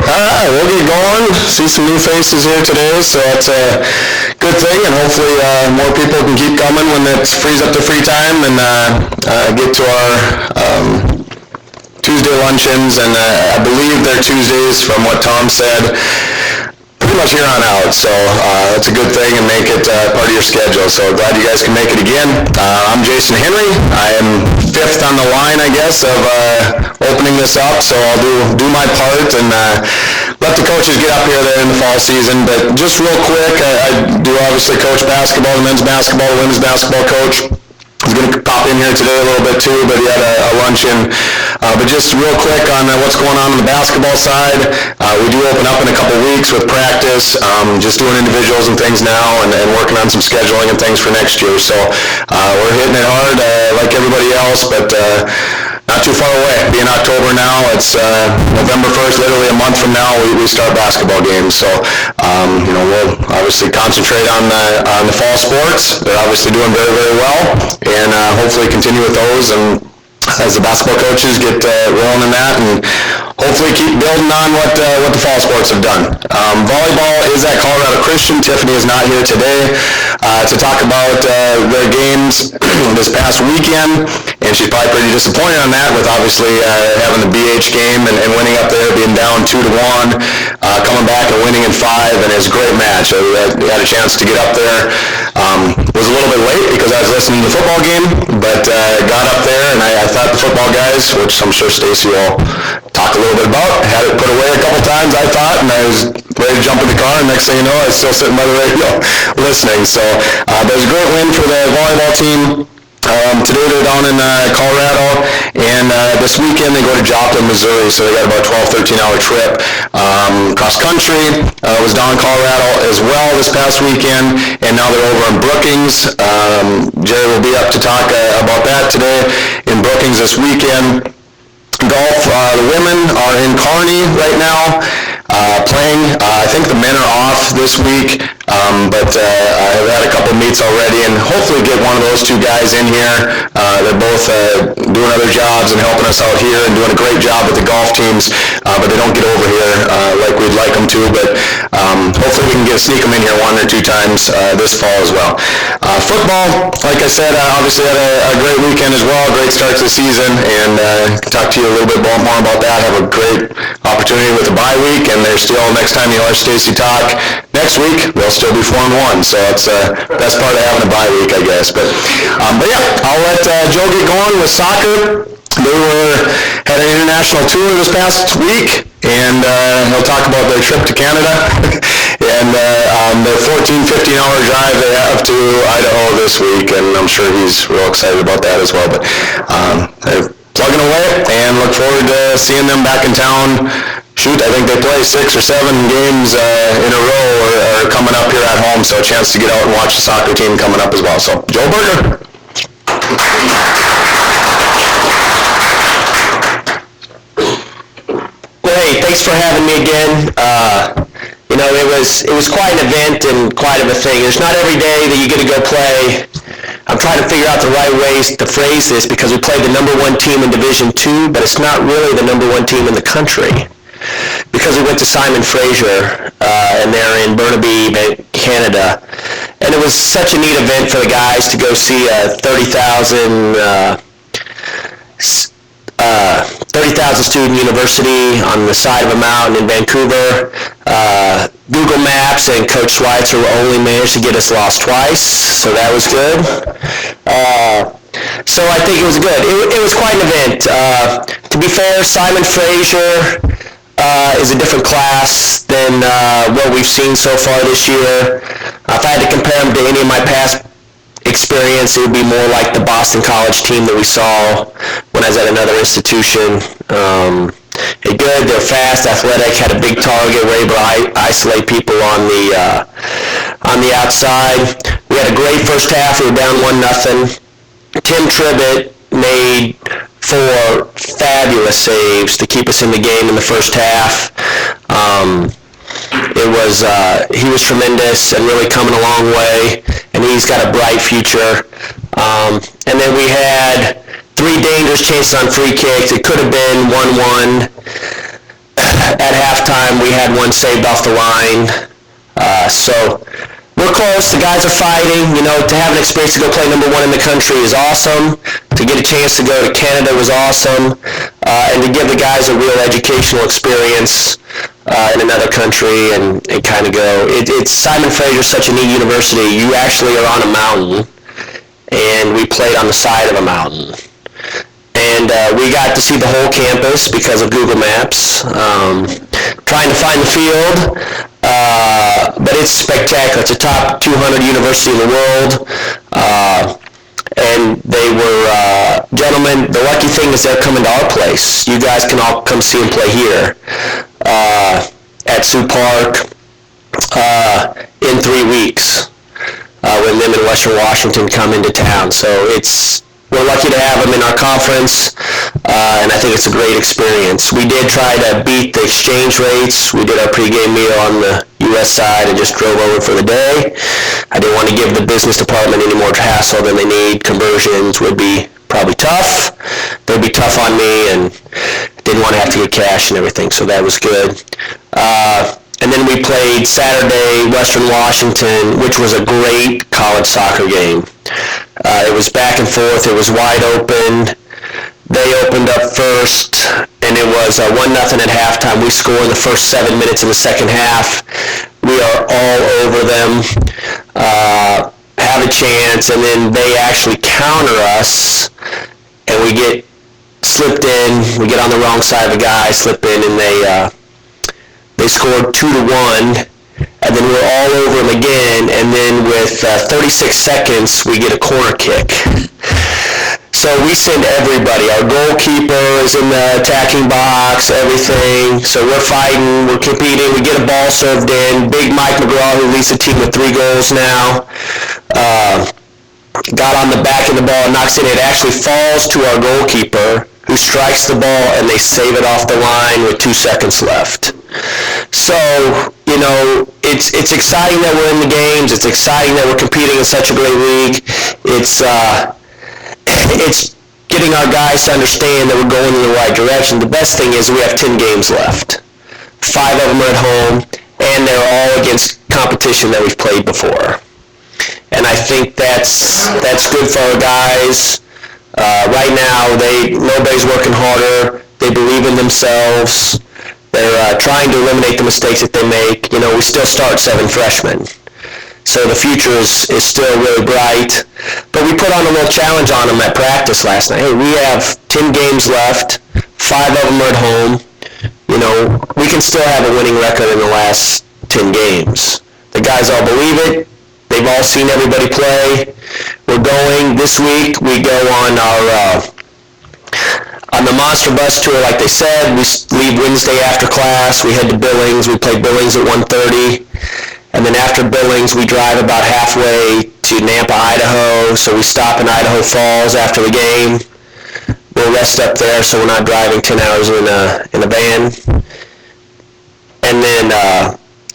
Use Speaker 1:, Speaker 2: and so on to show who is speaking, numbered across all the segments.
Speaker 1: Alright, we'll get going. See some new faces here today, so that's a good thing, and hopefully more people can keep coming when it frees up the free time and get to our Tuesday luncheons, and I believe they're Tuesdays from what Tom said, pretty much here on out, so that's a good thing and make it part of your schedule. So glad you guys can make it again. I'm Jason Henry. I am fifth on the line, I guess, of opening this up, so I'll do my part and let the coaches get up here there in the fall season. But just real quick, I do obviously coach basketball, the men's basketball, the women's basketball coach. I was going to pop in here today a little bit too, but he had a luncheon. But just real quick on what's going on the basketball side, we do open up in a couple weeks with practice, just doing individuals and things now, and working on some scheduling and things for next year. So we're hitting it hard like everybody else, but not too far away. Being October now, it's November 1st, literally a month from now, we start basketball games. So we'll obviously concentrate on the fall sports. They're obviously doing very, very well, and hopefully continue with those, and as the basketball coaches get rolling in that, and hopefully keep building on what the fall sports have done. Volleyball is at Colorado Christian. Tiffany is not here today to talk about their games this past weekend, and she's probably pretty disappointed on that with obviously having the BH game and winning up there, being down 2-1, coming back and winning in 5, and it's a great match. We had a chance to get up there. Was a little bit late because I was listening to the football game, but got up there, and I thought the football guys, which I'm sure Stacy will talk a little bit about, had it put away a couple times, I thought, and I was ready to jump in the car, and next thing you know, I was still sitting by the radio listening. So there's a great win for the volleyball team. Today they're down in Colorado, and this weekend they go to Joplin, Missouri, so they got about a 12, 13-hour trip. Cross country was down in Colorado as well this past weekend, and now they're over in Brookings. Jerry will be up to talk about that today in Brookings this weekend. Golf, the women are in Kearney right now playing. I think the men are off this week, but I've had a couple meets already, and hopefully get one of those two guys in here. They're both doing other jobs and helping us out here and doing a great job with the golf teams, but they don't get over here like we'd like them to, but hopefully we can sneak them in here 1 or 2 times this fall as well. Football, like I said, obviously had a great weekend as well, great start to the season, and can talk to you a little bit more about that. Have a great opportunity with the bye week, and they're still, next time you'll hear Stacy talk next week, they'll still be 4-1, so it's that's part of having a bye week, I guess. But yeah, I'll let Joe get going with soccer. They had an international tour this past week, and he'll talk about their trip to Canada and their 14, 15-hour drive they have to Idaho this week, and I'm sure he's real excited about that as well. But they're plugging away, and look forward to seeing them back in town. Shoot, I think they play 6 or 7 games in a row or coming up here at home, so a chance to get out and watch the soccer team coming up as well. So, Joe Berger.
Speaker 2: Well, hey, thanks for having me again. It was quite an event and quite of a thing. It's not every day that you get to go play. I'm trying to figure out the right ways to phrase this because we played the #1 team in Division II, but it's not really the #1 team in the country because we went to Simon Fraser, and they're in Burnaby, Canada. And it was such a neat event for the guys to go see a 30,000 student university on the side of a mountain in Vancouver. Google Maps and Coach Schweitzer only managed to get us lost twice, so that was good. So I think it was good. It was quite an event. To be fair, Simon Fraser is a different class than what we've seen so far this year. If I had to compare them to any of my past experience, it would be more like the Boston College team that we saw when I was at another institution. They're good, they're fast, athletic, had a big target, were able to isolate people on the outside. We had a great first half, we were down 1-0. Tim Tribbett made 4 fabulous saves to keep us in the game in the first half. He was tremendous and really coming a long way, and he's got a bright future. And then we had 3 dangerous chances on free kicks. It could have been 1-1. halftime, we had one saved off the line. So we're close. The guys are fighting. You know, to have an experience to go play number 1 in the country is awesome. To get a chance to go to Canada was awesome. And to give the guys a real educational experience in another country and kind of go. Simon Fraser's such a neat university. You actually are on a mountain, and we played on the side of a mountain. And we got to see the whole campus because of Google Maps, trying to find the field. But it's spectacular. It's a top 200 university in the world. And they were, gentlemen, the lucky thing is they're coming to our place. You guys can all come see them play here at Sioux Park in 3 weeks when them and Western Washington come into town. So we're lucky to have them in our conference, and I think it's a great experience. We did try to beat the exchange rates. We did our pregame meal on the U.S. side and just drove over for the day. I didn't want to give the business department any more hassle than they need. Conversions would be probably tough. They'd be tough on me, and didn't want to have to get cash and everything, so that was good. And then we played Saturday, Western Washington, which was a great college soccer game. It was back and forth. It was wide open. They opened up first, and it was 1-0 at halftime. We scored in the first 7 minutes of the second half. We are all over them, have a chance, and then they actually counter us, and we get slipped in. We get on the wrong side of the guy, slip in, and they scored 2-1. And then we're all over them again, and then with 36 seconds, we get a corner kick. So we send everybody. Our goalkeeper is in the attacking box, everything. So we're fighting, we're competing, we get a ball served in. Big Mike McGraw, who leads the team with 3 goals now, got on the back of the ball and knocks it in. It actually falls to our goalkeeper, who strikes the ball, and they save it off the line with 2 seconds left. So, you know, it's exciting that we're in the games. It's exciting that we're competing in such a great league. It's getting our guys to understand that we're going in the right direction. The best thing is we have 10 games left. 5 of them are at home, and they're all against competition that we've played before. And I think that's good for our guys. Right now, nobody's working harder. They believe in themselves. They're trying to eliminate the mistakes that they make. You know, we still start 7 freshmen. So the future is still really bright. But we put on a little challenge on them at practice last night. Hey, we have 10 games left. 5 of them are at home. You know, we can still have a winning record in the last 10 games. The guys all believe it. They've all seen everybody play. We're going this week. We go on on the Monster Bus Tour, like they said. We leave Wednesday after class. We head to Billings. We play Billings at 1:30. And then after Billings, we drive about halfway to Nampa, Idaho. So we stop in Idaho Falls after the game. We'll rest up there so we're not driving 10 hours in a van. And then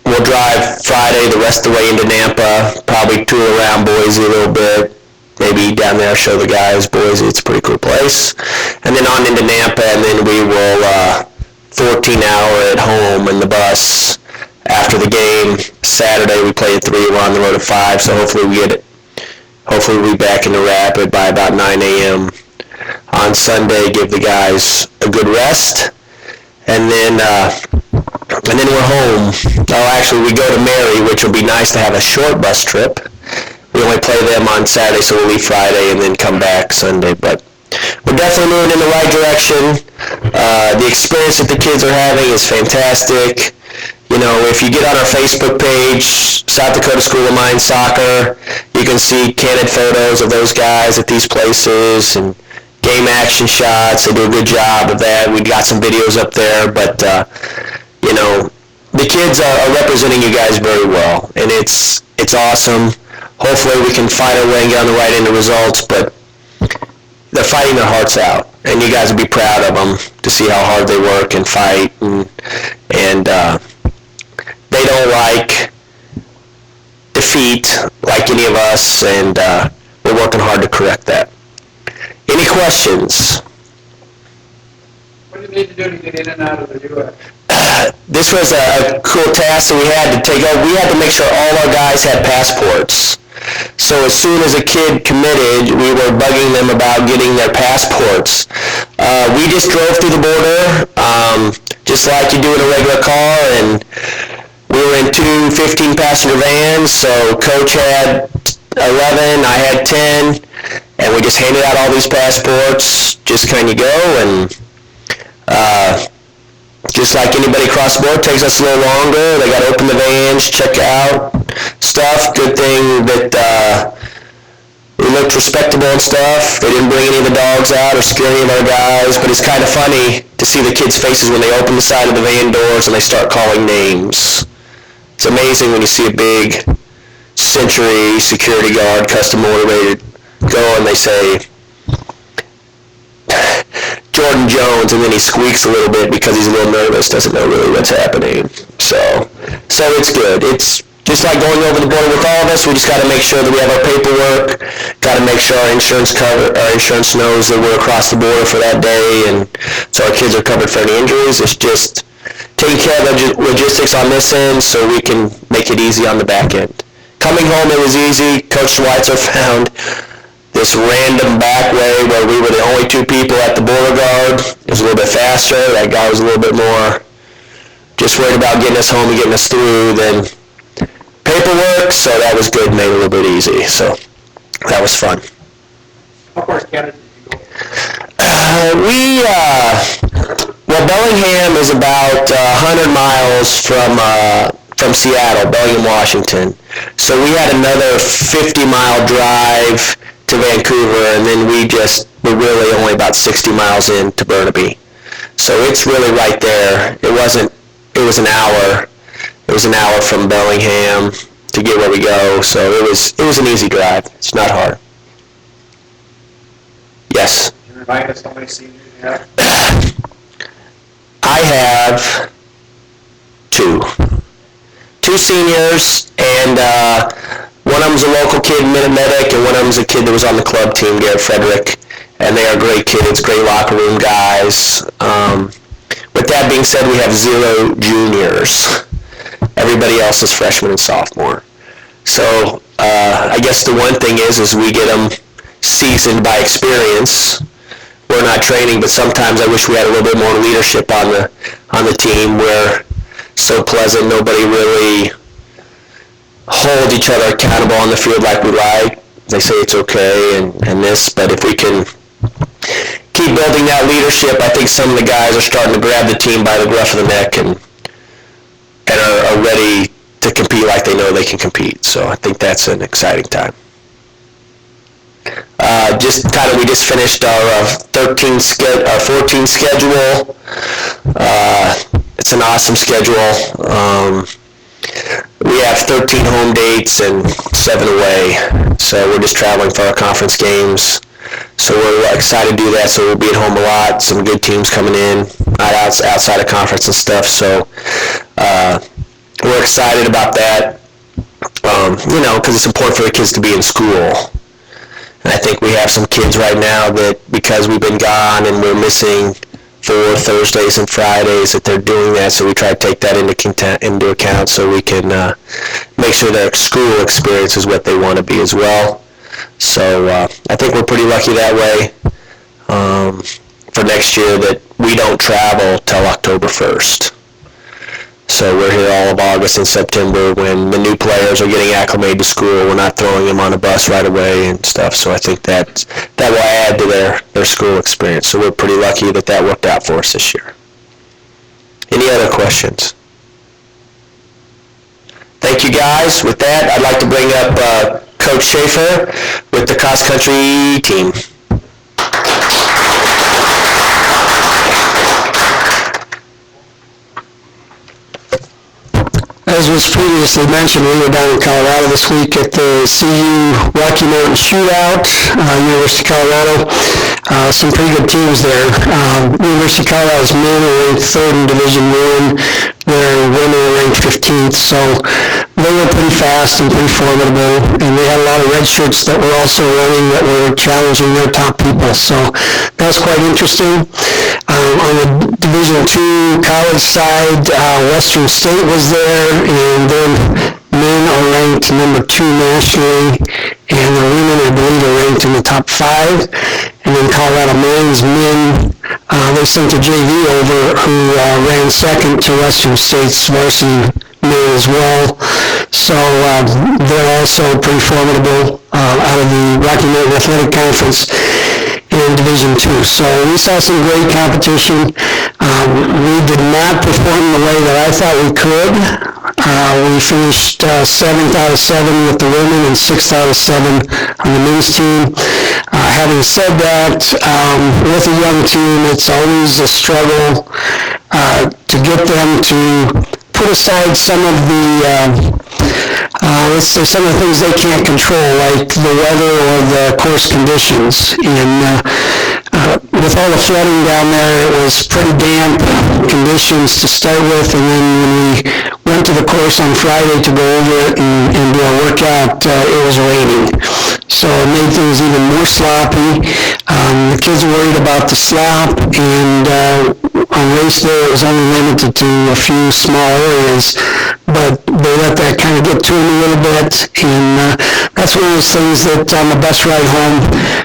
Speaker 2: we'll drive Friday the rest of the way into Nampa, probably tour around Boise a little bit. Maybe down there show the guys Boise. It's a pretty cool place. And then on into Nampa, and then we will 14-hour at home in the bus after the game. Saturday we play at 3. We're on the road at 5. So hopefully we'll be back in the Rapid by about 9 a.m. On Sunday. Give the guys a good rest, and then we're home. Oh, actually, we go to Mary, which will be nice to have a short bus trip. We only play them on Saturday, so we'll leave Friday and then come back Sunday. But we're definitely moving in the right direction. The experience that the kids are having is fantastic. You know, if you get on our Facebook page, South Dakota School of Mines Soccer, you can see candid photos of those guys at these places and game action shots. They do a good job of that. We got some videos up there, but you know, the kids are representing you guys very well, and it's awesome. Hopefully we can fight our way and get on the right end of results, but they're fighting their hearts out, and you guys will be proud of them to see how hard they work and fight, and they don't like defeat like any of us, and we're working hard to correct that. Any questions?
Speaker 3: What do you need to do to get in and out of the U.S.?
Speaker 2: this was a cool task that we had to take over. We had to make sure all our guys had passports. So as soon as a kid committed, we were bugging them about getting their passports. We just drove through the border, just like you do in a regular car, and we were in two 15-passenger vans, so Coach had 11, I had 10, and we just handed out all these passports, just kind of go, and just like anybody across the board, takes us a little longer. They got to open the vans, check out stuff. Good thing that we looked respectable and stuff. They didn't bring any of the dogs out or scare any of our guys, but it's kind of funny to see the kids' faces when they open the side of the van doors and they start calling names. It's amazing when you see a big Century security guard, custom motivated, go and they say, Jordan Jones, and then he squeaks a little bit because he's a little nervous, doesn't know really what's happening. So it's good. It's just like going over the border with all of us. We just got to make sure that we have our paperwork, got to make sure our insurance knows that we're across the border for that day, and so our kids are covered for any injuries. It's just taking care of the logistics on this end so we can make it easy on the back end. Coming home, it was easy. Coach Schweitzer found this random back way where we were the only two people at the border guard. It was a little bit faster. That guy was a little bit more just worried about getting us home and getting us through than paperwork, so that was good, made it a little bit easy. So that was fun.
Speaker 3: How far is Canada did you go?
Speaker 2: Well, Bellingham is about 100 miles from Seattle, Bellingham, Washington. So we had another 50-mile drive to Vancouver, and then we're really only about 60 miles in to Burnaby. So it's really right there. It was an hour. It was an hour from Bellingham to get where we go, so it was an easy drive. It's not hard. Yes?
Speaker 3: Can you remind us how many seniors you have?
Speaker 2: I have two seniors, and one of them's a local kid, Medic, and one of them's a kid that was on the club team, Garrett Frederick, and they are great kids, great locker room guys. With that being said, we have 0 juniors. Everybody else is freshman and sophomore. So I guess the one thing is we get them seasoned by experience. We're not training, but sometimes I wish we had a little bit more leadership on the team. We're so pleasant, nobody really holds each other accountable on the field like we like. They say it's okay and this, but if we can keep building that leadership, I think some of the guys are starting to grab the team by the scruff of the neck and are ready to compete like they know they can compete. So I think that's an exciting time. We just finished our 14 schedule. It's an awesome schedule. We have 13 home dates and 7 away. So we're just traveling for our conference games. So we're excited to do that. So we'll be at home a lot. Some good teams coming in, outside of conference and stuff. So we're excited about that. Because it's important for the kids to be in school. And I think we have some kids right now that, because we've been gone and we're missing 4 Thursdays and Fridays, that they're doing that. So we try to take that into account so we can make sure their school experience is what they want to be as well. So I think we're pretty lucky that way for next year that we don't travel till October 1st. So we're here all of August and September when the new players are getting acclimated to school. We're not throwing them on a bus right away and stuff. So I think that will add to their school experience. So we're pretty lucky that worked out for us this year. Any other questions? Thank you, guys. With that, I'd like to bring up Coach Schafer with the cross-country team.
Speaker 4: As was previously mentioned, we were down in Colorado this week at the CU Rocky Mountain Shootout, University of Colorado. Some pretty good teams there. University of Colorado's men are ranked 3rd in Division I. Their women are ranked 15th, so they were pretty fast and pretty formidable, and they had a lot of red shirts that were also running that were challenging their top people, so that was quite interesting. On the Division II college side, Western State was there, and their men are ranked number 2 nationally, and the women, I believe, are ranked in the top 5. And then Colorado Maine's men, they sent a JV over who ran second to Western State's varsity men as well. So they're also pretty formidable out of the Rocky Mountain Athletic Conference in Division II. So we saw some great competition. We did not perform the way that I thought we could. We finished 7th out of 7 with the women and 6th out of 7 on the men's team. Having said that, with a young team, it's always a struggle to get them to put aside some of the, let's say, some of the things they can't control, like the weather or the course conditions. And with all the flooding down there, it was pretty damp conditions to start with, and then when we went to the course on Friday to go over it and do a workout, it was raining. So it made things even more sloppy. The kids were worried about the slop, and on race day it was only limited to a few small areas, but they let that kind of get to them a little bit, and that's one of those things that on the bus ride home,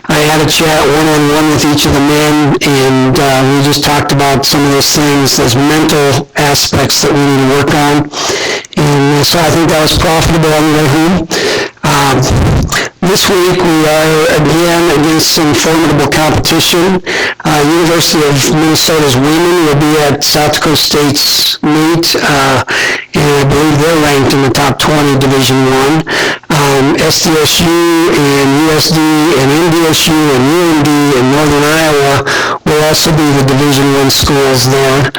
Speaker 4: I had a chat one-on-one with each of the men, and we just talked about some of those things, those mental aspects that we need to work on, and so I think that was profitable on the way home. This week we are again against some formidable competition. University of Minnesota's women will be at South Dakota State's meet, and I believe they're ranked in the top 20 Division I. SDSU and USD and NDSU and UMD and Northern Iowa will also be the Division I schools there.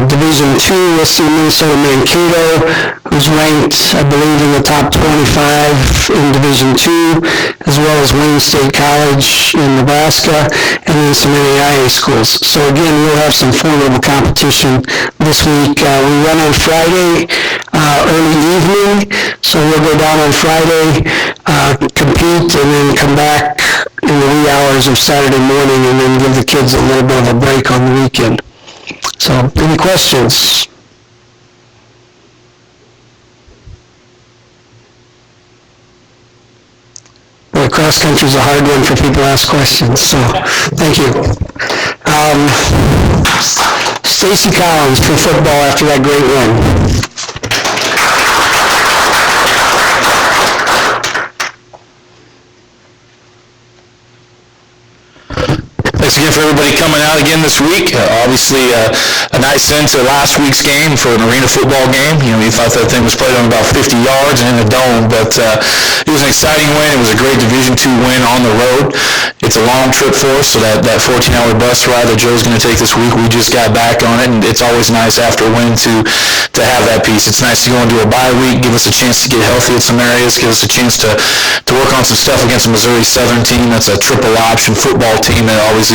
Speaker 4: Division II, we'll see Minnesota Mankato, who's ranked, I believe, in the top 25 in Division II, as well as Wayne State College in Nebraska, and then some NAIA schools. So again, we'll have some formidable competition this week. We run on Friday, early evening, so we'll go down on Friday, compete, and then come back in the wee hours of Saturday morning, and then give the kids a little bit of a break on the weekend. So, any questions? Well, cross country is a hard one for people to ask questions, so thank you. Stacy Collins for football after that great win.
Speaker 1: Thanks again for everybody coming out again this week. Obviously, a nice end to last week's game for an arena football game. You know, we thought that thing was played on about 50 yards and in a dome, but it was an exciting win. It was a great Division II win on the road. It's a long trip for us, so that 14-hour bus ride that Joe's going to take this week, we just got back on it, and it's always nice after a win to have that piece. It's nice to go into a bye week, give us a chance to get healthy at some areas, give us a chance to work on some stuff against the Missouri Southern team. That's a triple option football team that always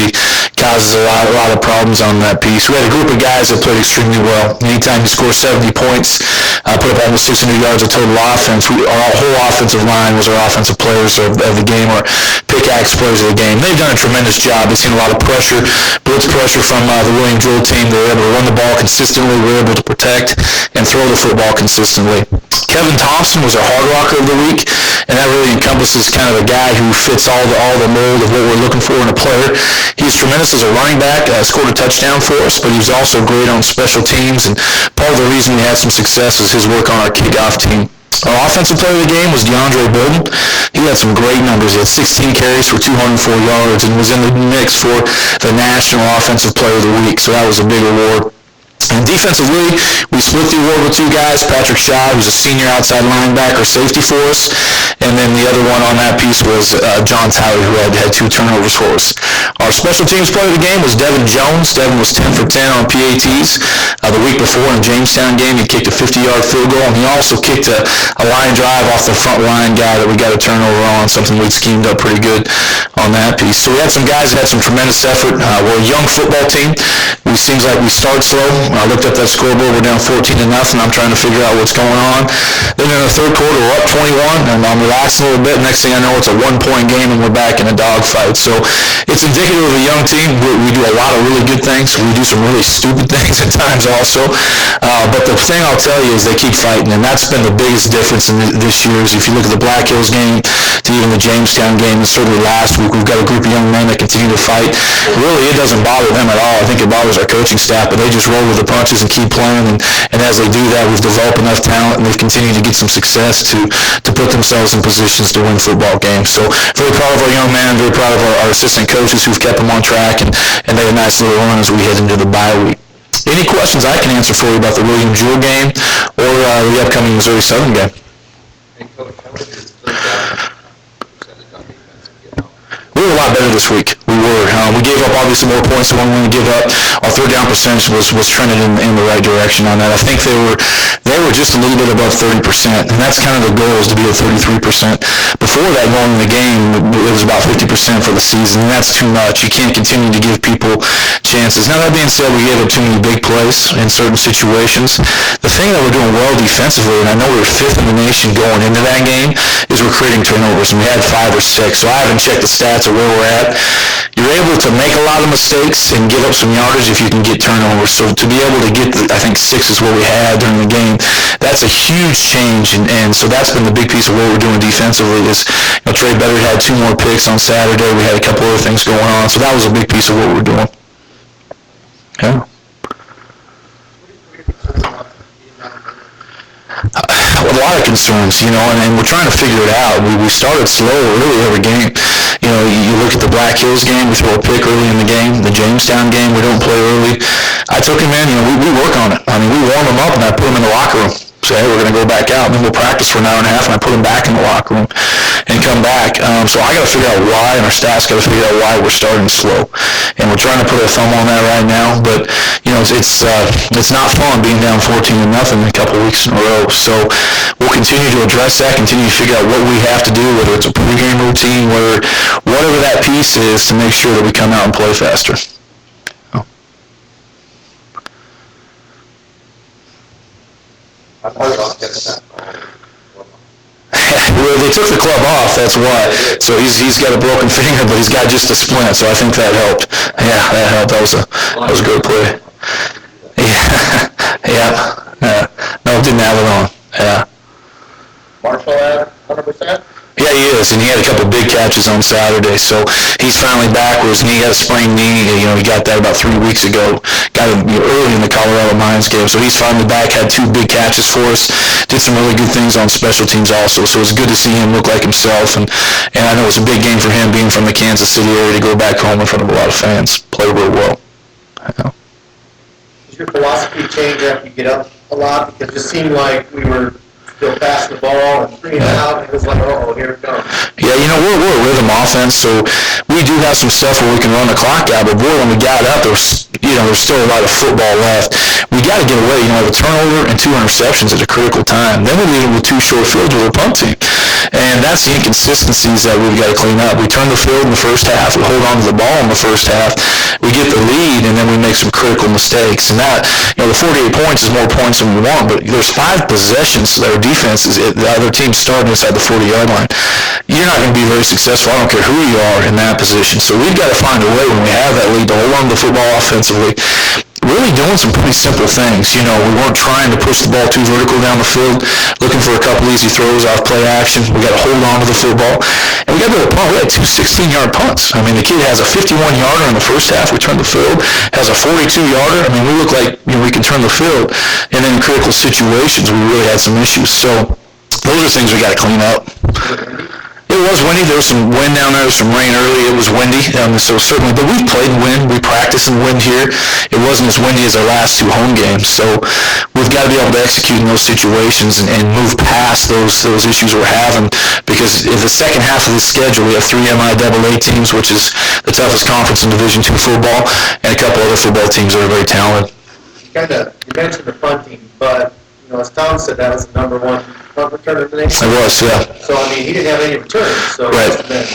Speaker 1: causes a lot of problems on that piece. We had a group of guys that played extremely well. Anytime you score 70 points, put up almost 600 yards of total offense, our whole offensive line was our offensive players of the game, or pickaxe players of the game. They've done a tremendous job. They've seen a lot of pressure, blitz pressure from the William Jewell team. They were able to run the ball consistently. We were able to protect and throw the football consistently. Kevin Thompson was our Hardrocker of the week, and that really encompasses kind of a guy who fits all the mold of what we're looking for in a player. He's tremendous as a running back, scored a touchdown for us, but he was also great on special teams, and part of the reason we had some success is his work on our kickoff team. Our offensive player of the game was DeAndre Bolden. He had some great numbers. He had 16 carries for 204 yards and was in the mix for the National Offensive Player of the Week, so that was a big award. And defensively, we split the award with two guys, Patrick Shaw, who's a senior outside linebacker safety for us, and then the other one on that piece was John Tyler, who had 2 turnovers for us. Our special teams player of the game was Devin Jones. Devin was 10 for 10 on PATs. The week before in the Jamestown game, he kicked a 50-yard field goal, and he also kicked a line drive off the front line guy that we got a turnover on, something we'd schemed up pretty good on that piece. So we had some guys that had some tremendous effort. We're a young football team. It seems like we start slow. I looked up that scoreboard. We're down 14-0. I'm trying to figure out what's going on. Then in the third quarter, we're up 21, and I'm relaxing a little bit. Next thing I know, it's a 1-point game, and we're back in a dogfight. So it's indicative of a young team. We do a lot of really good things. We do some really stupid things at times also. But the thing I'll tell you is they keep fighting, and that's been the biggest difference in this year. Is if you look at the Black Hills game to even the Jamestown game, and certainly last week, we've got a group of young men that continue to fight. Really, it doesn't bother them at all. I think it bothers our coaching staff, but they just roll with the punches and keep playing. And as they do that, we've developed enough talent, and they've continued to get some success to put themselves in positions to win football games. So very proud of our young man, very proud of our assistant coaches who've kept them on track, and they had a nice little run as we head into the bye week. Any questions I can answer for you about the William Jewell game or the upcoming Missouri Southern game?
Speaker 5: Hey, Coach, how was your third down percentage on defense?
Speaker 1: We were a lot better this week. We gave up obviously more points than we give up. Our third down percentage was trending in the right direction on that. I think they were just a little bit above 30%, and that's kind of the goal, is to be at 33%. Before that, going in the game, it was about 50% for the season, and that's too much. You can't continue to give people chances. Now, that being said, we gave up too many big plays in certain situations. The thing that we're doing well defensively, and I know we're 5th in the nation going into that game, is we're creating turnovers, and we had 5 or 6, so I haven't checked the stats of where we're at. You're able to make a lot of mistakes and give up some yardage if you can get turnovers. So to be able to get, I think 6 is what we had during the game, that's a huge change. And so that's been the big piece of what we're doing defensively is, Trey Better had 2 more picks on Saturday. We had a couple other things going on. So that was a big piece of what we're doing. Yeah. A lot of concerns, and we're trying to figure it out. We started slow really every game. You look at the Black Hills game, we throw a pick early in the game. The Jamestown game, we don't play early. I took him in, we work on it. We warm him up and I put him in the locker room. Say, hey, we're going to go back out, and then we'll practice for an hour and a half, and I put him back in the locker room and come back. So I got to figure out why, and our staff's got to figure out why we're starting slow. And we're trying to put a thumb on that right now, but, it's not fun being down 14-0 in a couple weeks in a row. So we'll continue to address that, continue to figure out what we have to do, whether it's a pregame routine, whatever that piece is, to make sure that we come out and play faster. Well, they took the club off, that's why. So he's got a broken finger, but he's got just a splint, so I think that helped. Yeah, that helped. That was a good play. Yeah. No, didn't have it on. Yeah.
Speaker 5: Marshall at 100%?
Speaker 1: Yeah, he is, and he had a couple big catches on Saturday, so he's finally back, whereas he had a sprained knee. He got that about 3 weeks ago. Got him early in the Colorado Mines game, so he's finally back, had 2 big catches for us, did some really good things on special teams also, so it's good to see him look like himself, and I know it's a big game for him being from the Kansas City area to go back home in front of a lot of fans. Played real well.
Speaker 3: Does your philosophy change after you get up a lot? Because it seemed like we were still passing the ball and 3 and out, and it was like, here it comes.
Speaker 1: Yeah, we're a rhythm offense, so we do have some stuff where we can run the clock out, but boy, when we got up, there's still a lot of football left. We got to get away, a turnover and 2 interceptions at a critical time. Then we leave them with 2 short fields with our punt team. And that's the inconsistencies that we've got to clean up. We turn the field in the first half, we hold on to the ball in the first half, we get the lead, and then we make some critical mistakes. And that, the 48 points is more points than we want, but there's 5 possessions that our defense is, the other team's starting inside the 40-yard line. You're not going to be very successful. I don't care who you are in that position. So we've got to find a way when we have that lead to hold on to the football offensively. Really doing some pretty simple things. We weren't trying to push the ball too vertical down the field, looking for a couple easy throws off play action. We got to hold on to the football. And we got to punt. We had 2 16-yard punts. The kid has a 51-yarder in the first half. We turned the field. Has a 42-yarder. We look like we can turn the field. And then in critical situations, we really had some issues. So those are things we got to clean up. It was windy. There was some wind down there. There was some rain early. It was windy. So certainly, but we've played in wind. We practiced in wind here. It wasn't as windy as our last 2 home games. So we've got to be able to execute in those situations and move past those issues we're having, because in the second half of the schedule, we have 3 MIAA teams, which is the toughest conference in Division II football, and a couple other football teams that are very talented.
Speaker 3: You mentioned the punting, but as Tom said, that was the number 1 punt returner in the nation.
Speaker 1: It was, yeah.
Speaker 3: So he didn't have any returns. So
Speaker 1: right.
Speaker 3: Then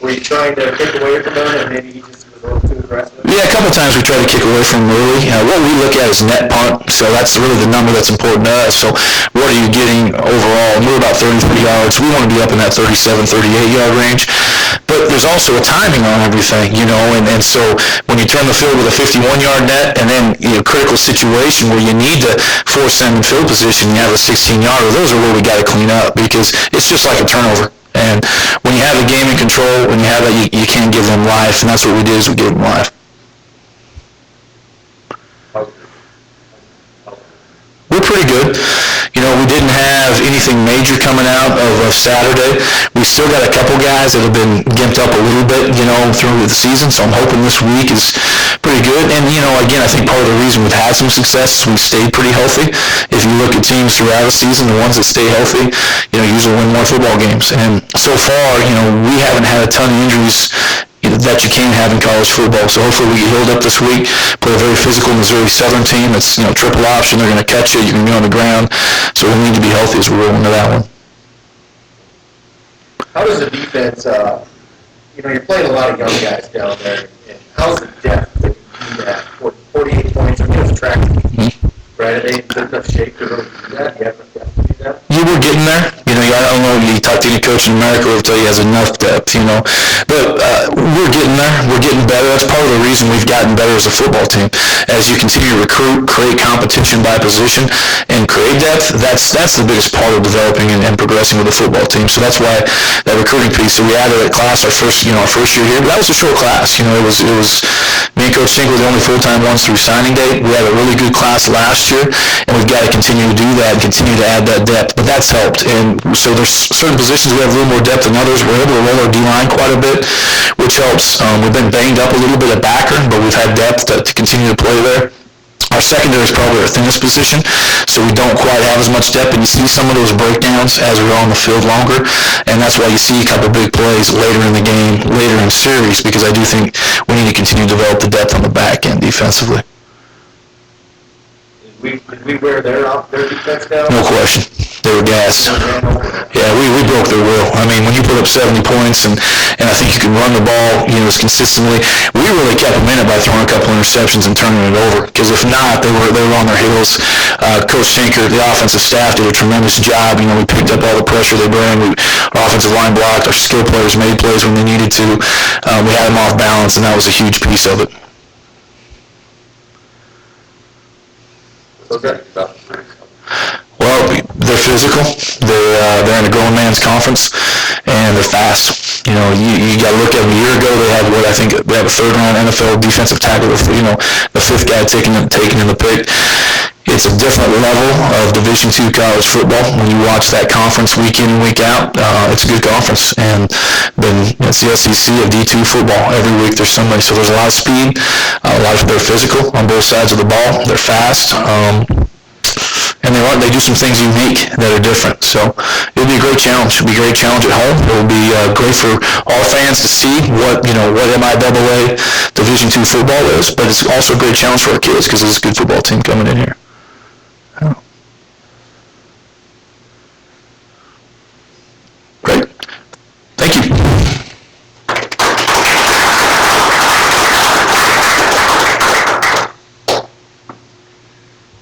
Speaker 3: were you trying to take away from him, and maybe he just was a little too aggressive?
Speaker 6: Yeah, a couple times we try to kick away from them early. What we look at is net punt, so that's really the number that's important to us. So what are you getting overall? And we're about 33 yards. We want to be up in that 37, 38-yard range. But there's also a timing on everything, and so when you turn the field with a 51-yard net and then critical situation where you need to force them in field position, you have a 16-yarder, those are where we got to clean up because it's just like a turnover. And when you have the game in control, when you have that, you can't give them life, and that's what we did is we gave them life. We're pretty good. We didn't have anything major coming out of Saturday. We still got a couple guys that have been gimped up a little bit, through the season, so I'm hoping this week is pretty good. And, again, I think part of the reason we've had some success is we stayed pretty healthy. If you look at teams throughout the season, the ones that stay healthy, usually win more football games. And so far, we haven't had a ton of injuries that you can have in college football. So hopefully we get healed up this week, play a very physical Missouri Southern team. It's, triple option. They're going to catch you. You can be on the ground. So we need to be healthy as we roll into that one.
Speaker 3: How does the defense, you're playing a lot of young guys down there, and how's the depth that you do that? 48 points, it was attractive. Right? Are they in good enough shape to really do that? You have enough depth to do that?
Speaker 6: Yeah, we're getting there. I don't know, you talk to any coach in America, will tell you he has enough depth, But we're getting there. We're getting better. That's part of the reason we've gotten better as a football team. As you continue to recruit, create competition by position, and create depth, that's the biggest part of developing and progressing with a football team. So that's why that recruiting piece. So we added a class our first year here. But that was a short class. It was me and Coach Schenk were the only full-time ones through signing date. We had a really good class last year, and we've got to continue to do that and continue to add that depth. But that's helped. And so there's certain positions we have a little more depth than others. We're able to roll our D-line quite a bit, which helps. We've been banged up a little bit at backer, but we've had depth to continue to play there. Our secondary is probably our thinnest position, so we don't quite have as much depth, and you see some of those breakdowns as we're on the field longer, and that's why you see a couple big plays later in the game, later in series, because I do think we need to continue to develop the depth on the back end defensively.
Speaker 3: Did we wear their defense down?
Speaker 6: No question. They were gassed. Yeah, we broke their will. I mean, when you put up 70 points and I think you can run the ball, as consistently, we really kept them in it by throwing a couple interceptions and turning it over. Because if not, they were on their heels. Coach Schafer, the offensive staff, did a tremendous job. We picked up all the pressure they bring. Our offensive line blocked. Our skill players made plays when they needed to. We had them off balance, and that was a huge piece of it. Well, they're physical. They're in a grown man's conference, and they're fast. You got to look at them. A year ago, they had they have a third-round NFL defensive tackle. The fifth guy taken in the pick. It's a different level of Division II college football. When you watch that conference week in and week out, it's a good conference. And then it's the SEC of D2 football. Every week there's somebody. So there's a lot of speed. They're physical on both sides of the ball. They're fast. And they do some things unique that are different. So it'll be a great challenge. It'll be a great challenge at home. It'll be great for all fans to see what MIAA Division II football is. But it's also a great challenge for our kids because it's a good football team coming in here. Great. Thank you.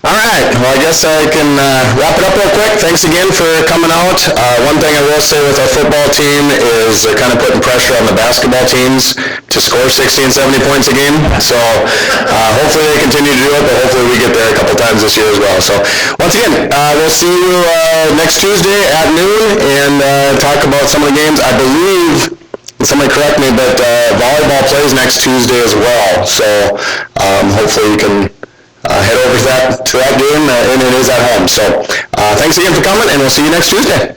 Speaker 2: All right. Well, I guess I can wrap it up real quick. Thanks again for coming out. One thing I will say with our football team is they're kind of putting pressure on the basketball teams to score 60 and 70 points a game. So hopefully they continue to do it, but hopefully we get there a couple times this year as well. So once again, we'll see you next Tuesday at noon and talk about some of the games. I believe, somebody correct me, but volleyball plays next Tuesday as well. So hopefully you can head over to that game, and it is at home. So thanks again for coming, and we'll see you next Tuesday.